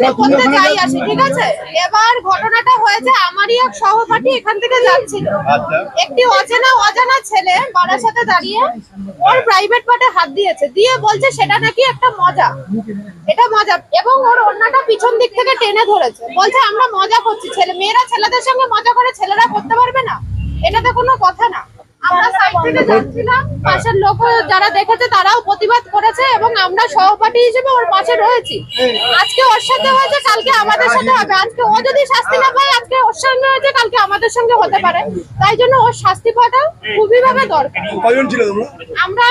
সারাদিনে করতে যাই আসি, ঠিক আছে। এবার ঘটনাটা হয়েছে, আমারই এক সহপাঠী এখান থেকে যাচ্ছিল, একটি অজানা ছেলে বারাসাতে দাঁড়িয়ে ওর প্রাইভেট পার্টে হাত দিয়েছে, দিয়ে বলছে সেটা নাকি একটা মজা, এটা মজা, এবং ওর ওড়নাটা পিছন দিক থেকে টেনে ধরেছে, বলছে আমরা মজা করছি, মেয়েরা ছেলেদের সঙ্গে মজা করে, ছেলেরা করতে পারবে না, এটা তো কোনো কথা না। আমরা সাইড থেকে যাচ্ছিলাম, পাশের লোক যারা দেখেছে তারাও প্রতিবাদ করেছে, এবং আমরা সহপাঠী হিসেবে ওর পাশে রয়েছি। আজকে ওর সাথে হয়েছে, কালকে আমাদের সাথে হবে, আজকে ও যদি শাস্তি না পায়, আজকে ওর সঙ্গে হয়েছে, কালকে আমাদের সঙ্গে হতে পারে, তাই জন্য ওর শাস্তি পাওয়াটা খুবই ভাবে দরকার। কয়জন ছিল তোমরা? আমরা,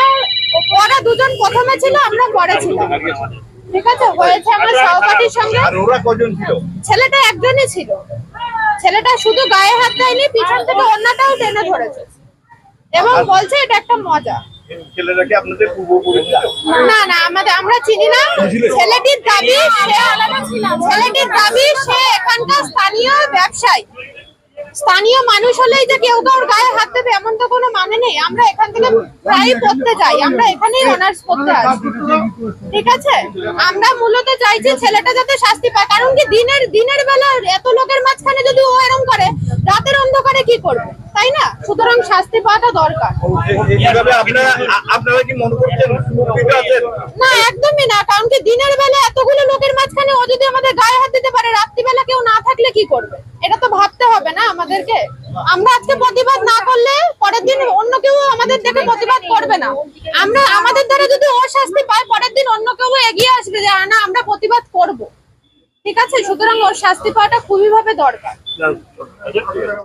ওরা দুজন প্রথমে ছিল, আমরা পরে ছিলাম, ঠিক আছে। হয়েছে আমার সহপাঠীর সঙ্গে। আর ওরা কয়জন ছিল? ছেলেটা একজনই ছিল, ছেলেটা শুধু গায়ে হাত দেয়নি, পিছন থেকে ওড়নাটাও টেনে ধরেছে এবং বলছে এটা একটা মজা। ছেলেরা কি আপনাদের পূর্বপুরুষ? না না, আমরা চিনি না। ছেলেটির দাবি সে এখানকার স্থানীয় ব্যবসায়ী, স্থানীয় মানুষ হলেই যে কেউ কাউর গায়ে হাত দেবে এমন তো কোনো মানে নেই। আমরা এখান থেকে প্রায় পড়তে যাই, আমরা এখানেই অনার্স করতে আসি, ঠিক আছে। আমরা মূলত চাইছি ছেলেটা যাতে শাস্তি পায়, কারণ কি দিনের বেলা এত লোকের মাঝখানে যদি ও এরকম করে, রাতের অন্ধকারে কি করবে, তাই না? সুতরাং শাস্তি পাওয়াটা দরকার। আপনারা কি মনে করছেন সুরক্ষিত আছেন? না, একদমই না, কারণ কি দিনের বেলা এতগুলো লোকের মাঝখানে ও যদি আমাদের গায়ে হাত দিতে পারে, রাত্রিবেলা কেউ না থাকলে কি করবে, এটা তো ভাবতে হবে না আমাদেরকে। আমরা আজকে প্রতিবাদ না করলে পরের দিন অন্য কেউ আমাদের দেখে প্রতিবাদ করবে না। আমাদের দ্বারা যদি ও শাস্তি পায়, পরের দিন অন্য কেউ এগিয়ে আসবে যে না আমরা প্রতিবাদ করব, ঠিক আছে। সুতরাং ওর শাস্তি পাওয়াটা খুবই ভাবে দরকার।